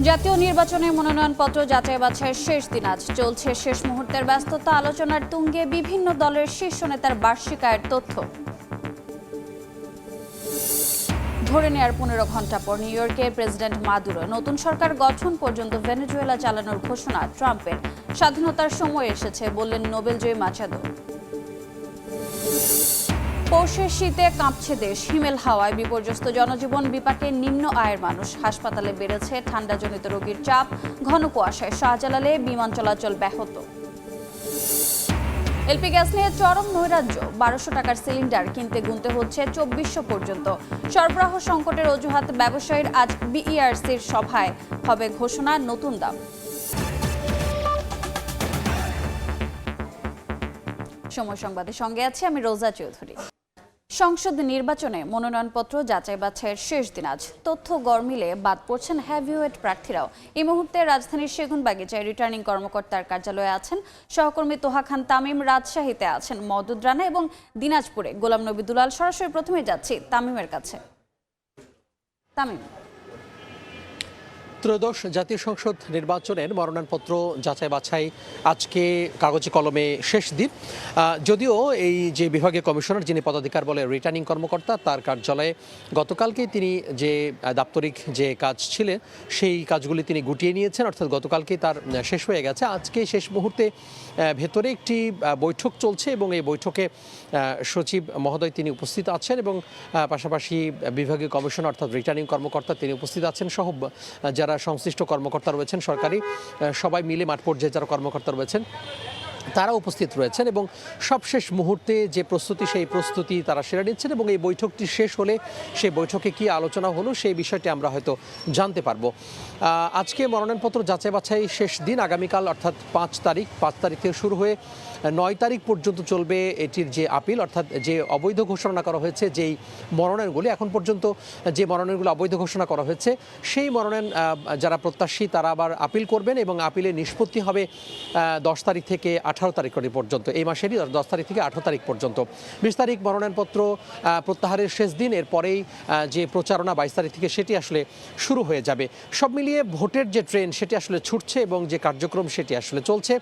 জাতীয় নির্বাচনে মনোনয়নপত্র যাচাই বাছাইয়ের শেষ দিন আজ চলছে শেষ মুহূর্তের ব্যস্ততা আলোচনার তুঙ্গে বিভিন্ন দলের শীর্ষ নেতার বার্ষিক আয়ের তথ্য ধরে নেয়ার 15 ঘন্টা পর নিউ ইয়র্কে প্রেসিডেন্ট মাদুরো নতুন সরকার গঠন পর্যন্ত ভেনেজুয়েলা চালানোর ঘোষণা ট্রাম্পের স্বাধীনতার সময় এসেছে বললেন নোবেলজয়ী মাচাদো পৌষের শীতে কাঁপছে দেশ হিমেল হাওয়ায় বিপর্যস্ত জনজীবন বিপাকে নিম্ন আয়ের মানুষ হাসপাতালে বেড়েছে ঠান্ডাজনিত রোগীর চাপ ঘন কুয়াশায় শাহজালালে বিমান চলাচল ব্যাহত এলপি গ্যাস নিয়ে চরম নৈরাজ্য 1200 টাকার সিলিন্ডার কিনতে গুনতে হচ্ছে 2400 পর্যন্ত সরবরাহ সংকটের অজুহাত ব্যবসায়ীর আজ বিইআরসির সভায় হবে ঘোষণা নতুন দাম সময় সংবাদের সঙ্গে আছে আমি রোজা চৌধুরী সংসদ নির্বাচনে মনোনয়নপত্র যাচাই বাছাইয়ের শেষ দিন আজ তথ্য গড়মিলে বাদ পড়ছেন হেভিওয়েট প্রার্থীরাও এই মুহূর্তে রাজধানীর সেগুনবাগিচায় রিটার্নিং কর্মকর্তার কার্যালয়ে আছেন সহকর্মী তোহা খান তামিম রাজশাহীতে আছেন মওদুদ রানা এবং দিনাজপুরে গোলাম নবী দুলাল সরাসরি প্রথমে যাচ্ছি তামিমের কাছে তামিম ত্রয়োদশ জাতীয় সংসদ নির্বাচনের মনোনয়নপত্র যাচাই বাছাই আজকে কাগজে কলমে শেষ দিন যদিও এই যে বিভাগীয় কমিশনার যিনি পদাধিকার বলে রিটার্নিং কর্মকর্তা তার কার্যালয়ে গতকালকেই তিনি যে দাপ্তরিক যে কাজ ছিলেন সেই কাজগুলি তিনি গুটিয়ে নিয়েছেন অর্থাৎ গতকালকেই তার শেষ হয়ে গেছে আজকে শেষ মুহূর্তে ভেতরে একটি বৈঠক চলছে এবং এই বৈঠকে সচিব মহোদয় তিনি উপস্থিত আছেন এবং পাশাপাশি বিভাগীয় কমিশনার অর্থাৎ রিটার্নিং কর্মকর্তা তিনি উপস্থিত আছেন সহ যারা সংশ্লিষ্ট কর্মকর্তা রয়েছেন সরকারি সবাই মিলে মাঠ পর্যায়ে যারা কর্মকর্তা রয়েছেন তারা উপস্থিত রয়েছেন এবং সবশেষ মুহূর্তে যে প্রস্তুতি সেই প্রস্তুতি তারা সেরে নিচ্ছেন এবং এই বৈঠকটি শেষ হলে সেই বৈঠকে কি আলোচনা হলো সেই বিষয়টি আমরা হয়তো জানতে পারবো আজকে মনোনয়নপত্র যাচাই বাছাই শেষ দিন আগামীকাল অর্থাৎ 5 তারিখ থেকে শুরু হয়ে 9 তারিখ পর্যন্ত চলবে এটির যে আপিল অর্থাৎ যে অবৈধ ঘোষণা করা হয়েছে যেই মনোনয়নগুলি এখন পর্যন্ত যে মনোনয়নগুলো অবৈধ ঘোষণা করা হয়েছে সেই মনোনয়ন যারা প্রত্যাশী তারা আবার আপিল করবেন এবং আপিলের নিষ্পত্তি হবে 10 তারিখ থেকে 18 তারিখ পর্যন্ত এই মাসেরই 10 তারিখ থেকে 18 তারিখ পর্যন্ত 20 তারিখ মনোনয়নপত্র প্রত্যাহারের শেষ দিন এরপরেই যে প্রচারণা 22 তারিখ থেকে সেটি আসলে শুরু হয়ে যাবে সব মিলিয়ে ভোটের যে ট্রেন সেটি আসলে ছুটছে এবং যে কার্যক্রম সেটি আসলে চলছে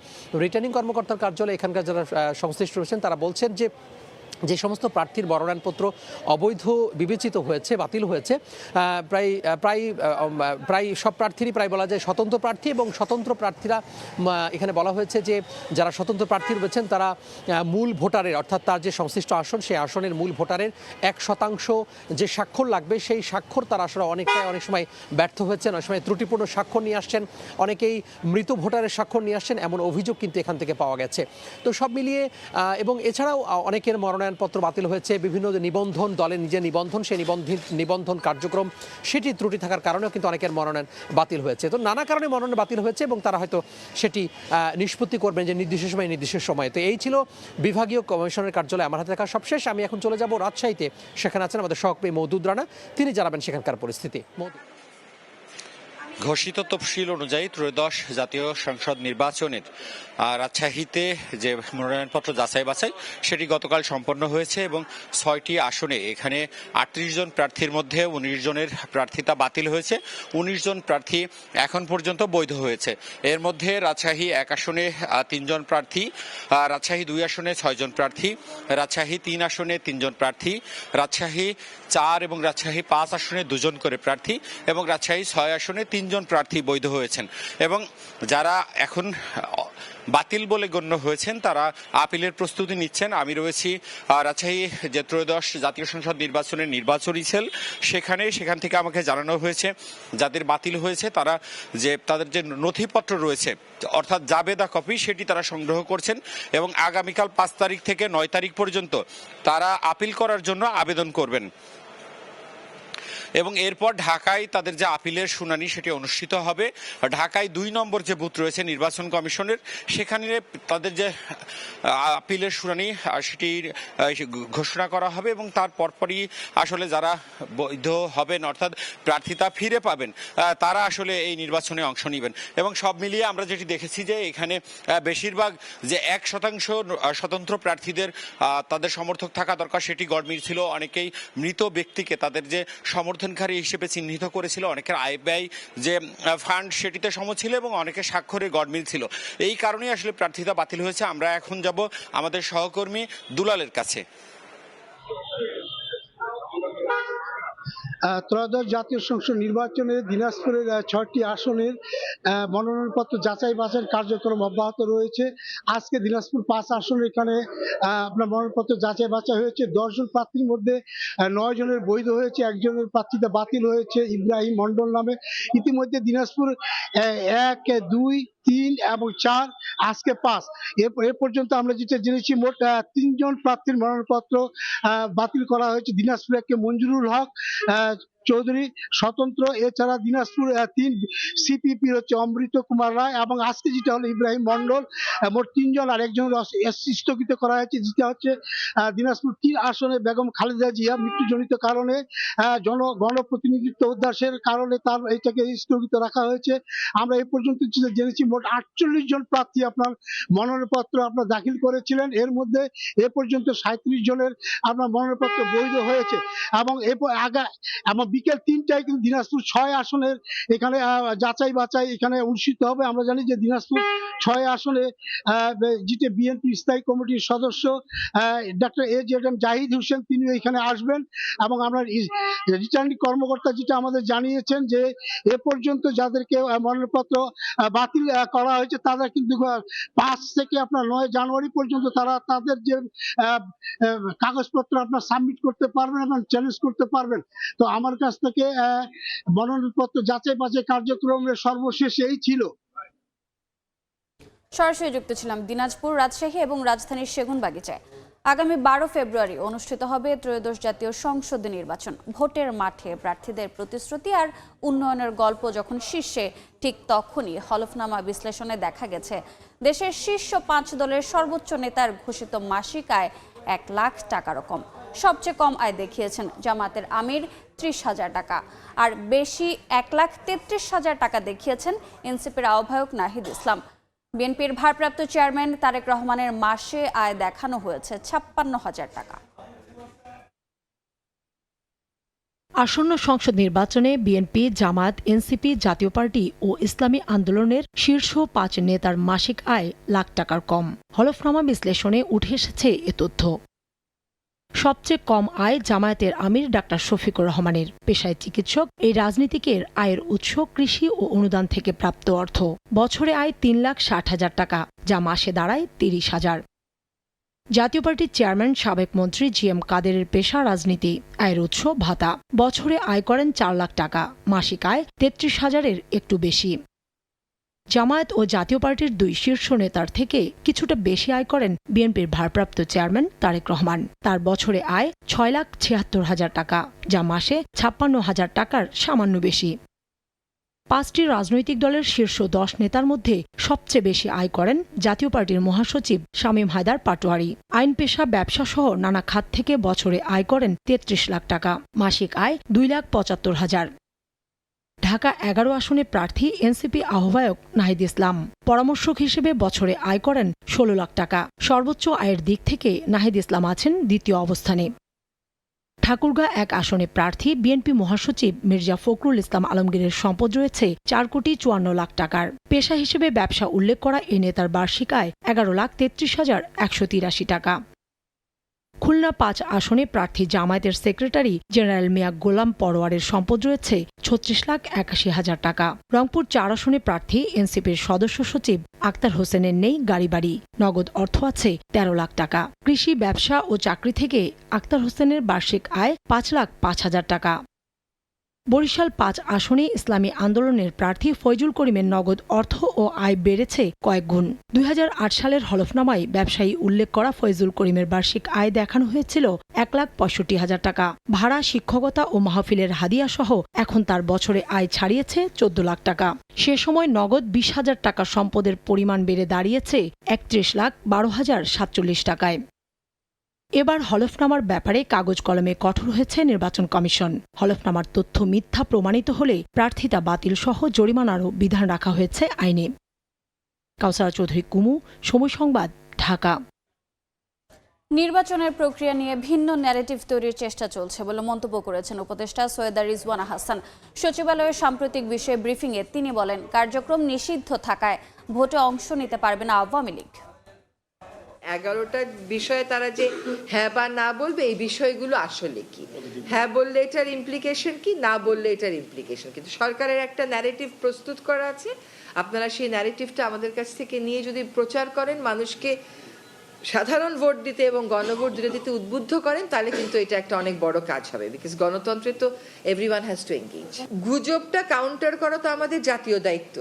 রিটার্নিং কর্মকর্তার কার্যালয়ে এখানকার যারা সংশ্লিষ্ট রয়েছেন তারা বলছেন যে সমস্ত প্রার্থীর মনোনয়নপত্র অবৈধ বিবেচিত হয়েছে বাতিল হয়েছে প্রায় সব প্রার্থীরই প্রায় বলা যায় স্বতন্ত্র প্রার্থী এবং স্বতন্ত্র প্রার্থীরা এখানে বলা হয়েছে যে যারা স্বতন্ত্র প্রার্থী রয়েছেন তারা মূল ভোটারের অর্থাৎ তার যে সংশ্লিষ্ট আসন সেই আসনের মূল ভোটারের 1% যে স্বাক্ষর লাগবে সেই স্বাক্ষর তারা আসলে অনেক সময় ব্যর্থ হয়েছেন অনেক সময় ত্রুটিপূর্ণ স্বাক্ষর নিয়ে আসছেন অনেকেই মৃত ভোটারের স্বাক্ষর নিয়ে আসছেন এমন অভিযোগ কিন্তু এখান থেকে পাওয়া গেছে তো সব মিলিয়ে এবং এছাড়াও অনেকের মনোনয়নপত্র বাতিল হয়েছে বিভিন্ন নিবন্ধন দলের নিজের নিবন্ধন সেই নিবন্ধন কার্যক্রম সেটি ত্রুটি থাকার কারণেও কিন্তু অনেকের মনোনয়ন বাতিল হয়েছে তো নানা কারণে মনোনয়ন বাতিল হয়েছে এবং তারা হয়তো সেটি নিষ্পত্তি করবেন যে নির্দিষ্ট সময়ে তো এই ছিল বিভাগীয় কমিশনের কার্যালয়ে আমার হাতে থাকা সবশেষ আমি এখন চলে যাব রাজশাহীতে সেখানে আছেন আমাদের সহকর্মী মওদুদ রানা তিনি জানাবেন সেখানকার পরিস্থিতি ঘোষিত তফসিল অনুযায়ী ত্রয়োদশ জাতীয় সংসদ নির্বাচনের রাজশাহীতে যে মনোনয়নপত্র যাচাই বাছাই সেটি গতকাল সম্পন্ন হয়েছে এবং 6টি আসনে এখানে 38 জন প্রার্থীর মধ্যে 19 জনের প্রার্থিতা বাতিল হয়েছে 19 জন প্রার্থী এখন পর্যন্ত বৈধ হয়েছে এর মধ্যে রাজশাহী 1 আসনে 3 জন প্রার্থী রাজশাহী 2 আসনে 6 জন প্রার্থী রাজশাহী 3 আসনে 3 জন প্রার্থী রাজশাহী 4 এবং রাজশাহী 5 আসনে 2 জন করে প্রার্থী এবং রাজশাহী 6 আসনে 3 জন প্রার্থী বৈধ হয়েছেন এবং যারা এখন বাতিল বলে গণ্য হয়েছেন তারা আপিলের প্রস্তুতি নিচ্ছেন আমি রয়েছি রাজশাহী যে ত্রয়োদশ জাতীয় সংসদ নির্বাচনের নির্বাচনী সেল সেখান থেকে আমাকে জানানো হয়েছে যাদের বাতিল হয়েছে তারা তাদের যে নথিপত্র রয়েছে অর্থাৎ জাবেদা কপি সেটি তারা সংগ্রহ করছেন এবং আগামীকাল 5 তারিখ থেকে 9 তারিখ পর্যন্ত তারা আপিল করার জন্য আবেদন করবেন এবং এরপর ঢাকায় তাদের যে আপিলের শুনানি সেটি অনুষ্ঠিত হবে ঢাকায় 2 নম্বর যে বুথ রয়েছে নির্বাচন কমিশনের সেখানে তাদের যে আপিলের শুনানি সেটি ঘোষণা করা হবে এবং তার পরপরই আসলে যারা বৈধ হবেন অর্থাৎ প্রার্থিতা ফিরে পাবেন তারা আসলে এই নির্বাচনে অংশ নেবেন এবং সব মিলিয়ে আমরা যেটি দেখেছি যে এখানে বেশিরভাগ যে 1% স্বতন্ত্র প্রার্থীদের তাদের সমর্থক থাকা দরকার সেটি গড়মিল ছিল অনেকেই মৃত ব্যক্তিকে তাদের যে সমর্থক সমর্থনকারী হিসেবে চিহ্নিত করেছিল, অনেকের আয় ব্যয় যে ফান্ড সেটিতে সম ছিল এবং অনেকের স্বাক্ষরে গড়মিল ছিল। এই কারণেই আসলে প্রার্থিতা বাতিল হয়েছে। আমরা এখন যাব আমাদের সহকর্মী দুলালের কাছে। ত্রয়োদশ জাতীয় সংসদ নির্বাচনে দিনাজপুরের ৬টি আসনের মনোনয়নপত্র যাচাই বাছাইয়ের কার্যক্রম অব্যাহত রয়েছে। আজকে দিনাজপুর ৫ আসনে এখানে আপনার মনোনয়নপত্র যাচাই বাছাই হয়েছে। ১০ জন প্রার্থীর মধ্যে ৯ জনের বৈধ হয়েছে, একজনের প্রার্থিতা বাতিল হয়েছে ইব্রাহিম মন্ডল নামে। ইতিমধ্যে দিনাজপুর ১, ২, ৩ এবং ৪, আজকে ৫ এ পর্যন্ত আমরা যেটা জেনেছি মোট ৩ জন প্রার্থীর মনোনয়নপত্র বাতিল করা হয়েছে। দিনাজপুর ১ মঞ্জুরুল হক চৌধুরী স্বতন্ত্র, এছাড়া দিনাজপুর ৩ সিপিপি হচ্ছে অমৃত কুমার রায়, এবং আজকে যেটা হলো ইব্রাহিম মন্ডল। মোট ৩ জন, আর একজন স্থগিত করা হয়েছে, যেটা হচ্ছে দিনাজপুর ৩ আসনে বেগম খালেদা জিয়া মৃত্যুজনিত কারণে গণপ্রতিনিধিত্ব উদ্দেশ্যের কারণে তার এটাকে স্থগিত রাখা হয়েছে। আমরা এ পর্যন্ত জেনেছি মোট ৪৮ জন প্রার্থী আপনার মনোনয়নপত্র আপনার দাখিল করেছিলেন। এর মধ্যে এ পর্যন্ত ৩৭ জনের আপনার মনোনয়নপত্র বৈধ হয়েছে, এবং এবং বিকেল ৩টায় কিন্তু দিনাজপুর ৬ আসনের এখানে যাচাই বাছাই এখানে অনুষ্ঠিত হবে। আমরা জানি যে দিনাজপুর ৬ আসনে যেটা বিএনপি স্থায়ী কমিটির সদস্য ডক্টর AJM জাহিদ হোসেন তিনি এখানে আসবেন, এবং আমরা রিটার্নিং কর্মকর্তা যেটা আমাদের জানিয়েছেন যে এ পর্যন্ত যাদেরকে মনোনয়নপত্র বাতিল করা হয়েছে তারা কিন্তু ৫ থেকে আপনার ৯ জানুয়ারি পর্যন্ত তারা তাদের যে কাগজপত্র আপনার সাবমিট করতে পারবেন এবং চ্যালেঞ্জ করতে পারবেন। তো আমার কাছ থেকে মনোনয়নপত্র যাচাই বাছাই কার্যক্রমের সর্বশেষ এই ছিল। সরাসরি যুক্ত ছিলাম দিনাজপুর, রাজশাহী এবং রাজধানীর সেগুনবাগিচায়। আগামী ১২ ফেব্রুয়ারি অনুষ্ঠিত হবে ত্রয়োদশ জাতীয় সংসদ নির্বাচন। ভোটের মাঠে প্রার্থীদের প্রতিশ্রুতি আর উন্নয়নের গল্প যখন শীর্ষে, ঠিক তখনই হলফনামা বিশ্লেষণে দেখা গেছে দেশের শীর্ষ ৫ দলের সর্বোচ্চ নেতার ঘোষিত মাসিক আয় ১ লাখ টাকারও কম। সবচেয়ে কম আয় দেখিয়েছেন জামাতের আমির ৩০,০০০ টাকা, আর বেশি ১,৩৩,০০০ টাকা দেখিয়েছেন এনসিপির আহ্বায়ক নাহিদ ইসলাম। বিএনপির ভারপ্রাপ্ত চেয়ারম্যান তারেক রহমানের মাসে আয় দেখানো হয়েছে ৫৬,০০০ টাকা। আসন্ন সংসদ নির্বাচনে বিএনপি, জামায়াত, এনসিপি, জাতীয় পার্টি ও ইসলামী আন্দোলনের শীর্ষ ৫ নেতার মাসিক আয় লাখ টাকার কম। হলফনামা বিশ্লেষণে উঠে এসেছে এ তথ্য। সবচেয়ে কম আয় জামায়াতের আমির ডাক্তার শফিকুর রহমানের। পেশায় চিকিৎসক, এই রাজনীতিকের আয়ের উৎস কৃষি ও অনুদান থেকে প্রাপ্ত অর্থ। বছরে আয় ৩,৬০,০০০ টাকা, যা মাসে দাঁড়ায় ৩০,০০০। জাতীয় পার্টির চেয়ারম্যান সাবেক মন্ত্রী GM কাদেরের পেশা রাজনীতি, আয়ের উৎস ভাতা। বছরে আয় করেন ৪ লাখ টাকা, মাসিক আয় ৩৩,০০০-এর একটু বেশি। জামায়াত ও জাতীয় পার্টির ২ শীর্ষ নেতার থেকে কিছুটা বেশি আয় করেন বিএনপির ভারপ্রাপ্ত চেয়ারম্যান তারেক রহমান। তার বছরে আয় ৬,৭৬,০০০ টাকা, যা মাসে ৫৬,০০০ টাকার সামান্য বেশি। ৫টি রাজনৈতিক দলের শীর্ষ ১০ নেতার মধ্যে সবচেয়ে বেশি আয় করেন জাতীয় পার্টির মহাসচিব শামীম হায়দার পাটোয়ারি। আইন, পেশা, ব্যবসা সহ নানা খাত থেকে বছরে আয় করেন ৩৩ লাখ টাকা, মাসিক আয় ২,৭৫,০০০। ঢাকা ১১ আসনে প্রার্থী এনসিপি আহ্বায়ক নাহিদ ইসলাম পরামর্শক হিসেবে বছরে আয় করেন ১৬ লাখ টাকা। সর্বোচ্চ আয়ের দিক থেকে নাহিদ ইসলাম আছেন দ্বিতীয় অবস্থানে। ঠাকুরগাঁ ১ আসনে প্রার্থী বিএনপি মহাসচিব মির্জা ফখরুল ইসলাম আলমগীরের সম্পদ রয়েছে ৪,৫৪ লাখ টাকার। পেশা হিসেবে ব্যবসা উল্লেখ করা এ নেতার বার্ষিক আয় ১১,৩৩,১৮৩ টাকা। খুলনা ৫ আসনে প্রার্থী জামায়াতের সেক্রেটারি জেনারেল মিয়া গোলাম পরোয়ারের সম্পদ রয়েছে ৩৬,৮১,০০০ টাকা। রংপুর ৪ আসনে প্রার্থী এনসিপির সদস্য সচিব আক্তার হোসেনের নেই গাড়ি বাড়ি, নগদ অর্থ আছে ১৩ লাখ টাকা। কৃষি, ব্যবসা ও চাকরি থেকে আক্তার হোসেনের বার্ষিক আয় ৫,০৫,০০০ টাকা। বরিশাল ৫ আসনে ইসলামী আন্দোলনের প্রার্থী ফয়জুল করিমের নগদ অর্থ ও আয় বেড়েছে কয়েক গুণ। ২০০৮ সালের হলফনামায় ব্যবসায়ী উল্লেখ করা ফয়জুল করিমের বার্ষিক আয় দেখানো হয়েছিল ১,৬৫,০০০ টাকা। ভাড়া, শিক্ষকতা ও মাহফিলের হাদিয়া সহ এখন তার বছরে আয় ছাড়িয়েছে ১৪ লাখ টাকা। সে সময় নগদ ২০,০০০ টাকা সম্পদের পরিমাণ বেড়ে দাঁড়িয়েছে ৩১,১২,০৪৭ টাকায়। এবার হলফনামার ব্যাপারে কাগজ কলমে কঠোর হয়েছে নির্বাচন কমিশন। হলফনামার তথ্য মিথ্যা প্রমাণিত হলে প্রার্থিতা বাতিল সহ জরিমানারও বিধান রাখা হয়েছে আইনে। কাউসারা চৌধুরী কুমু, সময় সংবাদ, ঢাকা। নির্বাচনের প্রক্রিয়া নিয়ে ভিন্ন ন্যারেটিভ তৈরির চেষ্টা চলছে বলে মন্তব্য করেছেন উপদেষ্টা সৈয়দা রিজওয়ানা হাসান। সচিবালয়ের সাম্প্রতিক বিষয়ে ব্রিফিংয়ে তিনি বলেন, কার্যক্রম নিষিদ্ধ থাকায় ভোটে অংশ নিতে পারবে না আওয়ামী লীগ। 11টা বিষয়ে তারা যে হ্যাঁ বা না বলবে, এই বিষয়গুলো আসলে কি, হ্যাঁ বললে এটার ইমপ্লিকেশন কি, না বললে এটার ইমপ্লিকেশন, কিন্তু সরকারের একটা ন্যারেটিভ প্রস্তুত করা আছে। আপনারা সেই ন্যারেটিভটা আমাদের কাছ থেকে নিয়ে যদি প্রচার করেন, মানুষকে সাধারণ ভোট দিতে এবং গণভোট দিতে উদ্বুদ্ধ করেন, তাহলে কিন্তু এটা একটা অনেক বড় কাজ হবে। বিকজ গণতন্ত্রে তো এভরিওয়ান হ্যাজ টু এঙ্গেজ। গুজবটা কাউন্টার করা তো আমাদের জাতীয় দায়িত্ব।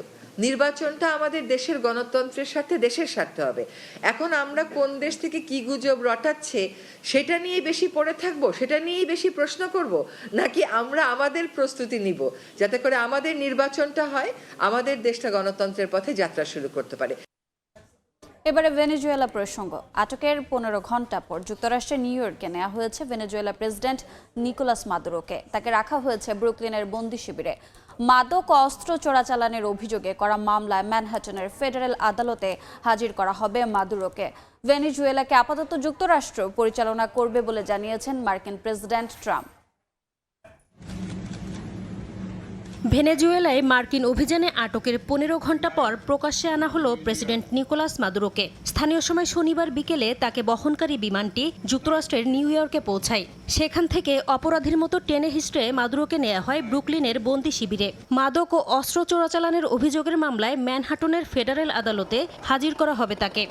নির্বাচনটা আমাদের দেশের গণতন্ত্রের সাথে দেশের স্বার্থে হবে। এখন আমরা কোন দেশ থেকে কি গুজব রটাচ্ছে সেটা নিয়ে বেশি পড়ে থাকবো, সেটা নিয়েই বেশি প্রশ্ন করব, নাকি আমরা আমাদের প্রস্তুতি নিব যাতে করে আমাদের নির্বাচনটা হয়, আমাদের দেশটা গণতন্ত্রের পথে যাত্রা শুরু করতে পারে। এবারে ভেনেজুয়েলা প্রসঙ্গ। আটকের 15 ঘন্টা পর যুক্তরাষ্ট্রের নিউ ইয়র্কে নেওয়া হয়েছে ভেনেজুয়েলা প্রেসিডেন্ট নিকোলাস মাদুরোকে। তাকে রাখা হয়েছে ব্রুকলিনের বন্দি শিবিরে। মাদক ও অস্ত্র চোরাচালানের অভিযোগে করা মামলায় ম্যানহাটনের ফেডারেল আদালতে হাজির করা হবে মাদুরোকে। ভেনেজুয়েলাকে আপাতত যুক্তরাষ্ট্র পরিচালনা করবে বলে জানিয়েছেন মার্কিন প্রেসিডেন্ট ট্রাম্প। ভেনেজুয়েলায় মার্কিন অভিযানে আটকের 15 ঘন্টা পর প্রকাশ্যে আনা হলো প্রেসিডেন্ট নিকোলাস মাদুরোকে। স্থানীয় সময় শনিবার বিকেলে তাকে বহনকারী বিমানটি যুক্তরাষ্ট্রের নিউ ইয়র্কে পৌঁছায়। সেখান থেকে অপরাধীর মতো টেনে হিস্ট্রে মাদুরোকে নেওয়া হয় ব্রুকলিনের বন্দি শিবিরে। মাদক ও অস্ত্র চোরাচালানের অভিযোগের মামলায় ম্যানহাটনের ফেডারেল আদালতে হাজির করা হবে তাকে।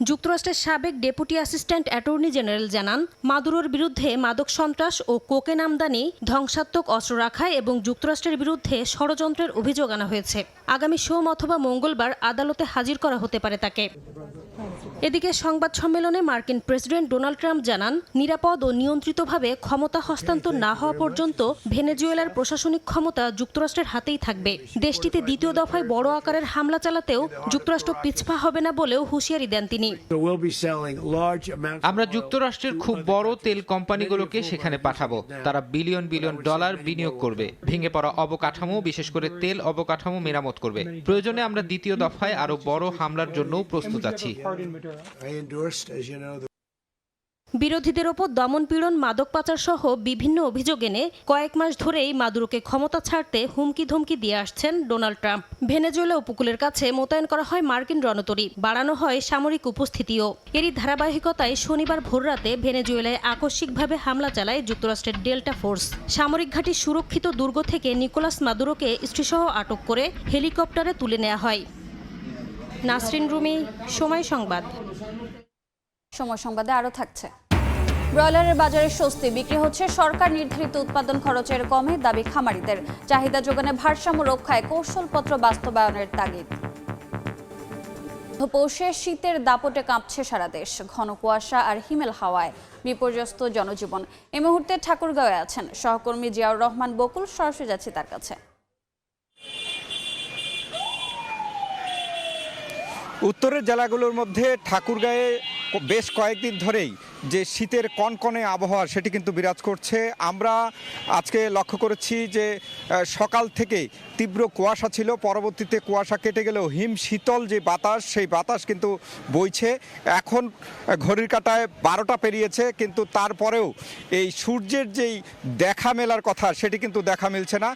যুক্তরাষ্ট্রের সাবেক ডেপুটি অ্যাসিস্ট্যান্ট অ্যাটর্নি জেনারেল জানান, মাদুরোর বিরুদ্ধে মাদক সন্ত্রাস ও কোকেন আমদানি, ধ্বংসাত্মক অস্ত্র রাখা এবং যুক্তরাষ্ট্রের বিরুদ্ধে ষড়যন্ত্রের অভিযোগ আনা হয়েছে। আগামী সোম অথবা মঙ্গলবার আদালতে হাজির করা হতে পারে তাকে। এদিকে সংবাদ সম্মেলনে মার্কিন প্রেসিডেন্ট ডোনাল্ড ট্রাম্প জানান, নিরাপদ ও নিয়ন্ত্রিতভাবে ক্ষমতা হস্তান্তর না হওয়া পর্যন্ত ভেনেজুয়েলার প্রশাসনিক ক্ষমতা যুক্তরাষ্ট্রের হাতেই থাকবে। দেশটিতে দ্বিতীয় দফায় বড় আকারের হামলা চালাতেও যুক্তরাষ্ট্র পিছপা হবে না বলেও হুঁশিয়ারি দেন তিনি। আমরা যুক্তরাষ্ট্রের খুব বড় তেল কোম্পানিগুলোকে সেখানে পাঠাবো। তারা বিলিয়ন বিলিয়ন ডলার বিনিয়োগ করবে। ভেঙে পড়া অবকাঠামো, বিশেষ করে তেল অবকাঠামো মেরামত করবে। প্রয়োজনে আমরা দ্বিতীয় দফায় আরো বড় হামলার জন্যও প্রস্তুত আছি। বিরোধীদের ওপর দমনপীড়ন, মাদক পাচার সহ বিভিন্ন অভিযোগ এনে কয়েক মাস ধরেই মাদুরোকে ক্ষমতা ছাড়তে হুমকি ধমকি দিয়ে আসছেন ডোনাল্ড ট্রাম্প। ভেনেজুয়েলা উপকূলের কাছে মোতায়েন করা হয় মার্কিন রণতরী, বাড়ানো হয় সামরিক উপস্থিতিও। এরই ধারাবাহিকতায় শনিবার ভোররাতে ভেনেজুয়েলায় আকস্মিকভাবে হামলা চালায় যুক্তরাষ্ট্রের ডেল্টা ফোর্স। সামরিক ঘাঁটির সুরক্ষিত দুর্গ থেকে নিকোলাস মাদুরোকে স্ত্রীসহ আটক করে হেলিকপ্টারে তুলে নেওয়া হয়। নাসরিন রুমি, সময় সংবাদ। সময় সংবাদে আরও থাকছে। ব্রয়লারের বাজারে স্বস্তি, বিক্রি হচ্ছে সরকার নির্ধারিত উৎপাদন খরচের কমে, দাবি খামারিদের। চাহিদা যোগানে ভারসাম্য রক্ষায় কৌশলপত্র বাস্তবায়নের তাগিদ। পৌষে শীতের দাপটে কাঁপছে সারা দেশ। ঘন কুয়াশা আর হিমেল হাওয়ায় বিপর্যস্ত জনজীবন। এই মুহূর্তে ঠাকুরগাঁওয়ে আছেন সহকর্মী জিয়াউর রহমান বকুল। সরাসরি যাচ্ছি তার কাছে। উত্তরের জেলাগুলোর মধ্যে ঠাকুরগাঁয়ে বেশ কয়েকদিন ধরেই যে শীতের কনকনে আবহাওয়া সেটি কিন্তু বিরাজ করছে। আমরা আজকে লক্ষ্য করেছি যে সকাল থেকে তীব্র কুয়াশা ছিল, পরবর্তীতে কুয়াশা কেটে গেলেও হিম শীতল যে বাতাস, সেই বাতাস কিন্তু বইছে। এখন ঘড়ির কাঁটায় 12টা পেরিয়েছে, কিন্তু তারপরেও এই সূর্যের যেই দেখা মেলার কথা সেটি কিন্তু দেখা মিলছে না।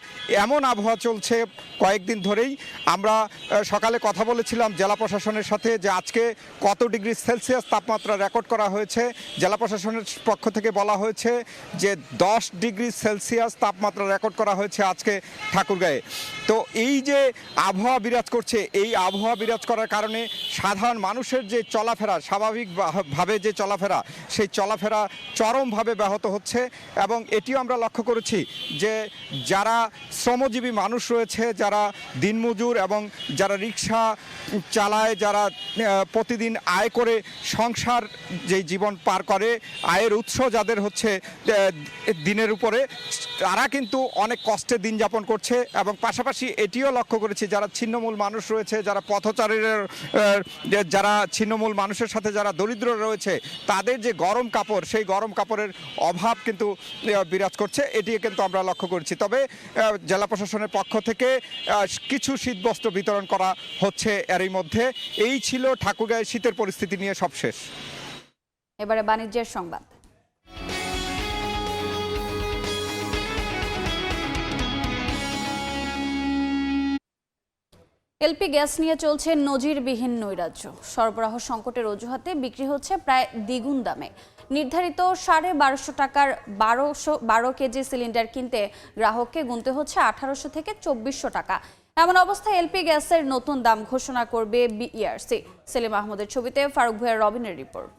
এমন আবহাওয়া চলছে কয়েকদিন ধরেই। আমরা সকালে কথা বলেছিলাম জেলা প্রশাসনের সাথে যে আজকে কত ডিগ্রি সেলসিয়াস তাপমাত্রা রেকর্ড করা হয়েছে। জেলা প্রশাসনের পক্ষ থেকে বলা হয়েছে যে 10 ডিগ্রি সেলসিয়াস তাপমাত্রা রেকর্ড করা হয়েছে আজকে ঠাকুরগাঁয়ে। তো এই যে আবহাওয়া বিরাজ করছে, এই আবহাওয়া বিরাজ করার কারণে সাধারণ মানুষের যে চলাফেরা, স্বাভাবিকভাবে যে চলাফেরা, সেই চলাফেরা চরমভাবে ব্যাহত হচ্ছে। এবং এটিও আমরা লক্ষ্য করেছি যে যারা শ্রমজীবী মানুষ রয়েছে, যারা দিনমজুর এবং যারা রিক্সা চালায়, যারা প্রতিদিন আয় করে সংসার যে জীবন পার করে, আয়ের উৎস যাদের হচ্ছে দিনের উপরে, তারা কিন্তু অনেক কষ্টে দিন যাপন করছে। এবং পাশাপাশি এটিও লক্ষ্য করেছি যারা ছিন্নমূল মানুষ রয়েছে, যারা পথচারীদের, যারা ছিন্নমূল মানুষের সাথে যারা দরিদ্র রয়েছে, তাদের যে গরম কাপড়, সেই গরম কাপড়ের অভাব কিন্তু বিরাজ করছে। এটি কিন্তু আমরা লক্ষ্য করছি। তবে জেলা প্রশাসনের পক্ষ থেকে কিছু শীতবস্ত্র বিতরণ করা হচ্ছে এরই মধ্যে। এই ছিল ঠাকুরগাঁয়ের শীতের পরিস্থিতি নিয়ে সবশেষ। এবারে বাণিজ্যের সংবাদ। এলপি গ্যাস নিয়ে চলছে নজিরবিহীন নৈরাজ্য। সরবরাহ সংকটের অজুহাতে বিক্রি হচ্ছে প্রায় দ্বিগুণ দামে। নির্ধারিত 1250 টাকার 12 কেজি সিলিন্ডার কিনতে গ্রাহককে গুনতে হচ্ছে 1800 থেকে 2400 টাকা। এমন অবস্থায় এলপি গ্যাসের নতুন দাম ঘোষণা করবে বিইআরসি। সেলিম আহমদের ছবিতে ফারুক ভুঁইয়া রবিনের রিপোর্ট।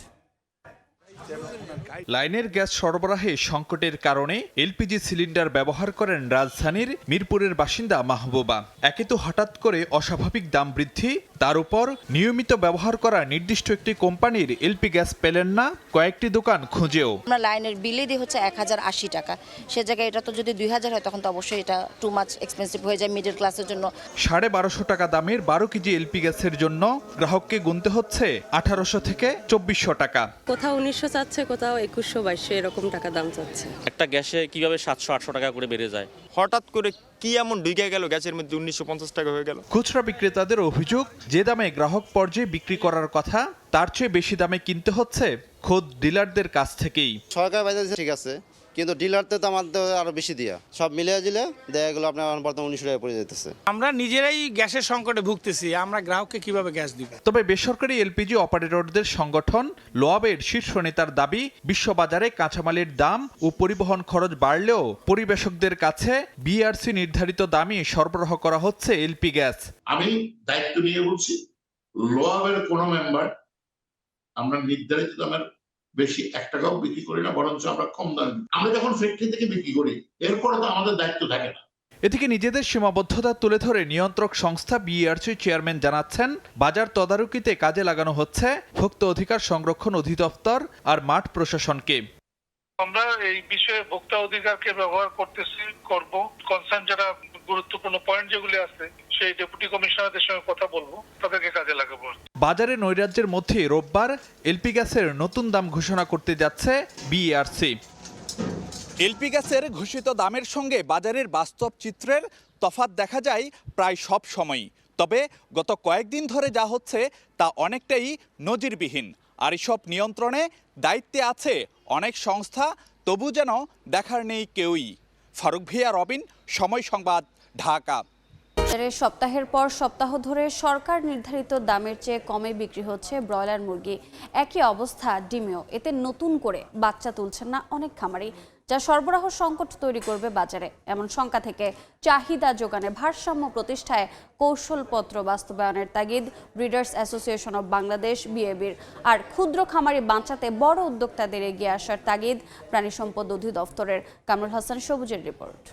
লাইনের গ্যাস সরবরাহে সংকটের কারণে এলপিজি সিলিন্ডার ব্যবহার করেন রাজধানীর মিরপুরের বাসিন্দা মাহবুবা। একে তো হঠাৎ করে অস্বাভাবিক দাম বৃদ্ধি, তার উপর নিয়মিত ব্যবহার করা নির্দিষ্ট একটি কোম্পানির এলপি গ্যাস পেলেন না কয়েকটি দোকান খুঁজেও। আমরা লাইনের বিলে দিয়ে হচ্ছে 1080 টাকা, সে জায়গায় এটা তো যদি 2000 হয় তখন তো অবশ্যই এটা টু মাচ এক্সপেন্সিভ হয়ে যায় মিডল ক্লাসের জন্য। 1250 টাকা দামের 12 কেজি এলপি গ্যাসের জন্য গ্রাহককে গুনতে হচ্ছে 1800 থেকে 2400 টাকা। কোথাও 1900 চাচ্ছে, কোথাও 2100-2200 এরকম টাকা দাম চাচ্ছে। একটা গ্যাসে কিভাবে 700-800 টাকা করে বেড়ে যায়? হঠাৎ করে কি এমন ঢুকে গেল গ্যাসের মধ্যে 1950 টাকা হয়ে গেল। খুচরা বিক্রেতাদের অভিযোগ, যে দামে গ্রাহক পর্যায়ে বিক্রি করার কথা তার চেয়ে বেশি দামে কিনতে হচ্ছে খোদ ডিলারদের কাছ থেকেই। সরকার বাজারে ঠিক আছে, কিন্তু ডিলারতে তো আমাদের আরো বেশি দিয়া সব মিলিয়ে দিলে দেখা গেলো আপনার বর্তমানে 1900 টাকা পড়ে যেতেছে। আমরা নিজেরাই গ্যাসের সংকটে ভুগতেছি, আমরা গ্রাহককে কিভাবে গ্যাস দিব? তবে বেসরকারি এলপিজি অপারেটরদের সংগঠন লোয়াবের শীর্ষ নেতার দাবি, বিশ্ববাজারে কাঁচামালের দাম ও পরিবহন খরচ বাড়লেও পরিবেশকদের কাছে বিআরসি নির্ধারিত দামই সরবরাহ করা হচ্ছে এলপি গ্যাস। আমি দায়িত্ব নিয়ে বলছি, লোয়াবের কোন মেম্বার আমরা নির্ধারিত দামের বেশি 1 টাকাও বিক্রি করি না, বরঞ্চ আমরা কম দামে, আমরা যখন ফ্যাক্টরি থেকে বিক্রি করি এরপরে তো আমাদের দায়িত্ব থাকে না। এদিকে নিজেদের সীমাবদ্ধতা তুলে ধরে নিয়ন্ত্রক সংস্থা বিইআরসি চেয়ারম্যান জানাচ্ছেন, বাজার তদারকিতে কাজে লাগানো হচ্ছে ভোক্তা অধিকার সংরক্ষণ অধিদপ্তর আর মাঠ প্রশাসনকে। আমরা এই বিষয়ে ভোক্তা অধিকারকে ব্যবহার করব। কনসার্ন যারা গুরুত্বপূর্ণ পয়েন্ট যেগুলি আছে সেই ডেপুটি কমিশনারদের সঙ্গে কথা বলবো, তাদেরকে কাজে লাগাবো। বাজারে নৈরাজ্যের মধ্যে রোববার এলপি গ্যাসের নতুন দাম ঘোষণা করতে যাচ্ছে বিইআরসি। এলপি গ্যাসের ঘোষিত দামের সঙ্গে বাজারের বাস্তব চিত্রের তফাৎ দেখা যায় প্রায় সব সময়ই। তবে গত কয়েকদিন ধরে যা হচ্ছে তা অনেকটাই নজিরবিহীন। আর এসব নিয়ন্ত্রণে দায়িত্বে আছে অনেক সংস্থা, তবু যেন দেখার নেই কেউই। ফারুক ভুঁইয়া, রবিন, সময় সংবাদ, ঢাকা। সপ্তাহের পর সপ্তাহ ধরে সরকার নির্ধারিত দামের চেয়ে কমে বিক্রি হচ্ছে ব্রয়লার মুরগি। একই অবস্থা ডিমেও। এতে নতুন করে বাচ্চা তুলছেন না অনেক খামারি, যা সরবরাহ সংকট তৈরি করবে বাজারে। এমন শঙ্কা থেকে চাহিদা যোগানে ভারসাম্য প্রতিষ্ঠায় কৌশলপত্র বাস্তবায়নের তাগিদ ব্রিডার্স অ্যাসোসিয়েশন অব বাংলাদেশ বিএবির। আর ক্ষুদ্র খামারি বাঁচাতে বড় উদ্যোক্তাদের এগিয়ে আসার তাগিদ প্রাণী সম্পদ অধিদপ্তরের। কামরুল হাসান সবুজের রিপোর্ট।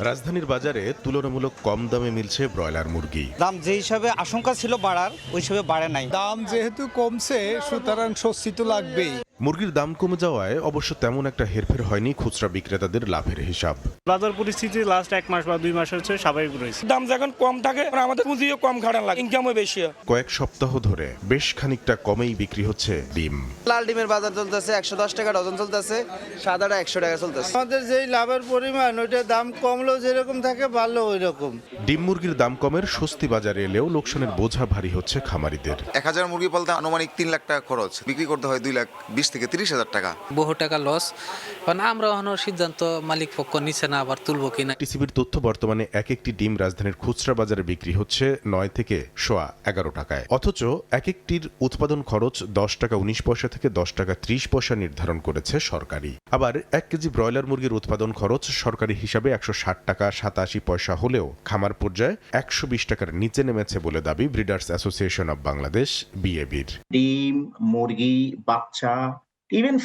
রাজধানীর বাজারে তুলনামূলক কম দামে মিলছে ব্রয়লার মুরগি। দাম যে হিসাবে আশঙ্কা ছিল বাড়ার, ওই হিসাবে বাড়ে নাই। দাম যেহেতু কমছে সুতরাং স্বস্তি তো লাগবেই। মুরগির দাম কমে যাওয়ায় অবশ্য তেমন একটা হেরফের হয়নি খুচরা বিক্রেতাদের লাভের হিসাব। বাজার পরিস্থিতি লাস্ট 1 মাস বা 2 মাস হচ্ছে স্বাভাবিক রয়েছে। দাম যখন কম থাকে আমাদের পুঁজিও কম খাটান লাগে, ইনকামও বেশি। কয়েক সপ্তাহ ধরে বেশ খানিকটা কমেই বিক্রি হচ্ছে ডিম। লাল ডিমের বাজার চলতেছে 110 টাকা ডজন চলতেছে, সাদাটা 100 টাকা চলতেছে। আমাদের যেই লাভের পরিমাণ ওইটা দাম কমলেও যেরকম থাকে বাড়লেও ওই রকম। ডিম মুরগির দাম কমের স্বস্তি বাজারে এলেও লোকসানের বোঝা ভারী হচ্ছে খামারিদের। 1000 মুরগি পালতে আনুমানিক 3 লাখ টাকা খরচ, বিক্রি করতে হয় 2,20,000 থেকে 30,000 টাকা। বহু টাকা লস, কারণ আমরা এখনো সিদ্ধান্ত মালিক পক্ষ নিচ্ছে না আবার তুলবো কিনা। টিসিবির তথ্য, বর্তমানে এক একটি ডিম রাজধানীর খুচরা বাজারে বিক্রি হচ্ছে 9 থেকে 11.25 টাকায়। অথচ এক একটির উৎপাদন খরচ 10 টাকা 19 পয়সা থেকে 10 টাকা 30 পয়সা নির্ধারণ করেছে সরকারি। আবার 1 কেজি ব্রয়লার মুরগির উৎপাদন খরচ সরকারি হিসাবে 160 টাকা 87 পয়সা হলেও খামার পর্যায়ে 120 টাকার নিচে নেমেছে বলে দাবি ব্রিডার্স অ্যাসোসিয়েশন অব বাংলাদেশ বিএবির। ডিম, মুরগি, বাচ্চা, ইভেন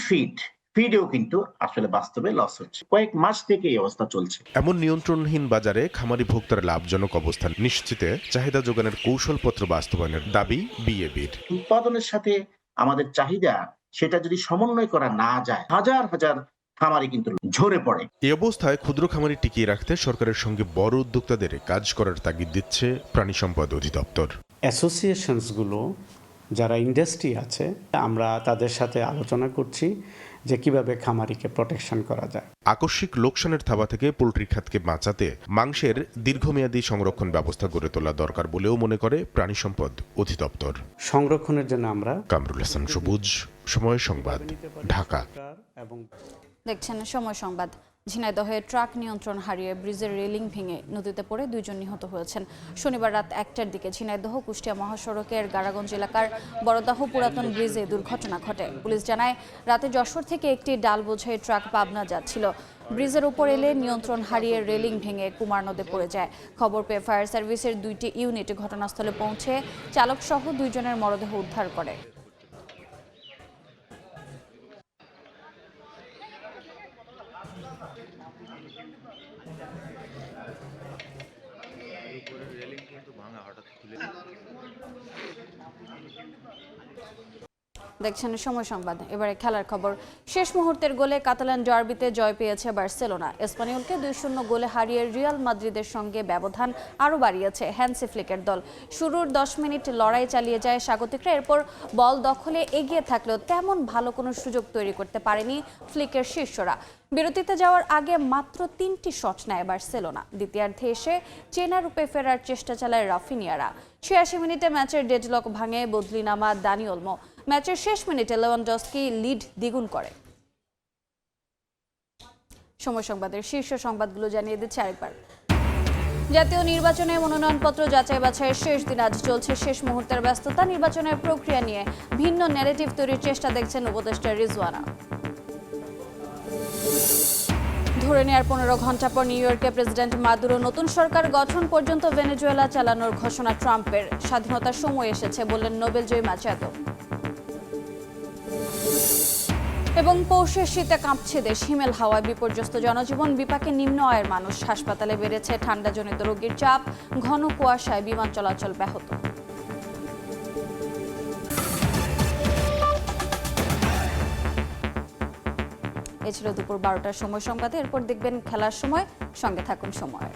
ফিডেও কিন্তু আসলে বাস্তবে লস হচ্ছে। কয়েক মাস থেকে এই অবস্থা চলছে। এমন নিয়ন্ত্রণহীন বাজারে খামারি ভোক্তার লাভজনক অবস্থান নিশ্চিতে চাহিদা যোগানের কৌশলপত্র বাস্তবায়নের দাবি বিএবির। উৎপাদনের সাথে আমাদের চাহিদা সেটা যদি সমন্বয় করা না যায়, হাজার হাজার খামারি কিন্তু ঝরে পড়ে। এই অবস্থায় ক্ষুদ্র খামারি টিকিয়ে রাখতে সরকারের সঙ্গে বড় উদ্যোক্তাদের কাজ করার তাগিদ দিচ্ছে প্রাণী সম্পদ অধিদপ্তর। অ্যাসোসিয়েশনসগুলো যারা ইন্ডাস্ট্রি আছে, আমরা তাদের সাথে আলোচনা করছি যে কিভাবে খামারিকে প্রোটেকশন করা যায়। আকস্মিক লোকসানের থাবা থেকে পোল্ট্রি খাতকে বাঁচাতে মাংসের দীর্ঘমেয়াদী সংরক্ষণ ব্যবস্থা গড়ে তোলা দরকার বলেও মনে করে প্রাণী সম্পদ অধিদপ্তর। সংরক্ষণের জন্য আমরা কামরুল হাসান সবুজ, সময় সংবাদ, ঢাকা। দেখছেন সময় সংবাদ। ঝিনাইদহে ট্রাক নিয়ন্ত্রণ হারিয়ে ব্রিজের রেলিং ভেঙে নদীতে পড়ে 2 জন নিহত হয়েছেন। শনিবার রাত 1টার দিকে ঝিনাইদহ কুষ্টিয়া মহাসড়কের গাড়াগঞ্জ এলাকার বড়দাহ পুরাতন ব্রিজে দুর্ঘটনা ঘটে। পুলিশ জানায় রাতে যশোর থেকে একটি ডাল বোঝাই ট্রাক পাবনা যাচ্ছিল। ব্রিজের উপর এলে নিয়ন্ত্রণ হারিয়ে রেলিং ভেঙে কুমার নদে পড়ে যায়। খবর পেয়ে ফায়ার সার্ভিসের 2টি ইউনিট ঘটনাস্থলে পৌঁছে চালক সহ 2 জনের মরদেহ উদ্ধার করে। দেখছেন সময় সংবাদ। এবারে খেলার খবর। শেষ মুহূর্তের গোলে কাতালান ডার্বিতে জয় পেয়েছে বার্সেলোনা। স্পানিওলকে 2-0 গোলে হারিয়ে রিয়াল মাদ্রিদের সঙ্গে ব্যবধান আরও বাড়িয়েছে হ্যান্সি ফ্লিকের দল। শুরুর 10 মিনিট লড়াই চালিয়ে যায় স্বাগতিকরা। এরপর বল দখলে এগিয়ে থাকলেও তেমন ভালো কোনো সুযোগ তৈরি করতে পারেনি ফ্লিকের শিষ্যরা। বিরতিতে যাওয়ার আগে মাত্র 3টি শট নেয় বার্সেলোনা। দ্বিতীয়ার্ধে এসে চেনা রূপে ফেরার চেষ্টা চালায় রাফিনিয়ারা। 86 মিনিটে ম্যাচের ডেডলক ভাঙে বদলি নামা দানি ওলমো। ম্যাচের শেষ মিনিটে লেভানডস্কি লিড দ্বিগুণ করে। সময় সংবাদের শীর্ষ সংবাদগুলো জানিয়ে দিচ্ছে আরেকবার। জাতীয় নির্বাচনে মনোনয়নপত্র যাচাই বাছাইয়ের শেষ দিন। আজ চলছে শেষ মুহূর্তের ব্যস্ততা। নির্বাচনের প্রক্রিয়া নিয়ে ভিন্ন ন্যারেটিভ তৈরির চেষ্টা দেখছেন উপদেষ্টা রিজওয়ানা। ধরে নেওয়ার 15 ঘন্টা পর নিউ ইয়র্কে প্রেসিডেন্ট মাদুরো নতুন সরকার গঠন পর্যন্ত ভেনেজুয়েলা চালানোর ঘোষণা ট্রাম্পের। স্বাধীনতার সময় এসেছে বললেন নোবেলজয়ী মাচাদো। এবং পৌষের শীতে কাঁপছে দেশ। হিমেল হাওয়ায় বিপর্যস্ত জনজীবন, বিপাকে নিম্ন আয়ের মানুষ। হাসপাতালে বেড়েছে ঠান্ডাজনিত রোগীর চাপ, ঘন কুয়াশায় বিমান চলাচল ব্যাহত। এ ছিল দুপুর 12টার সময় সংবাদে। এরপর দেখবেন খেলার সময়। সঙ্গে থাকুন সময়।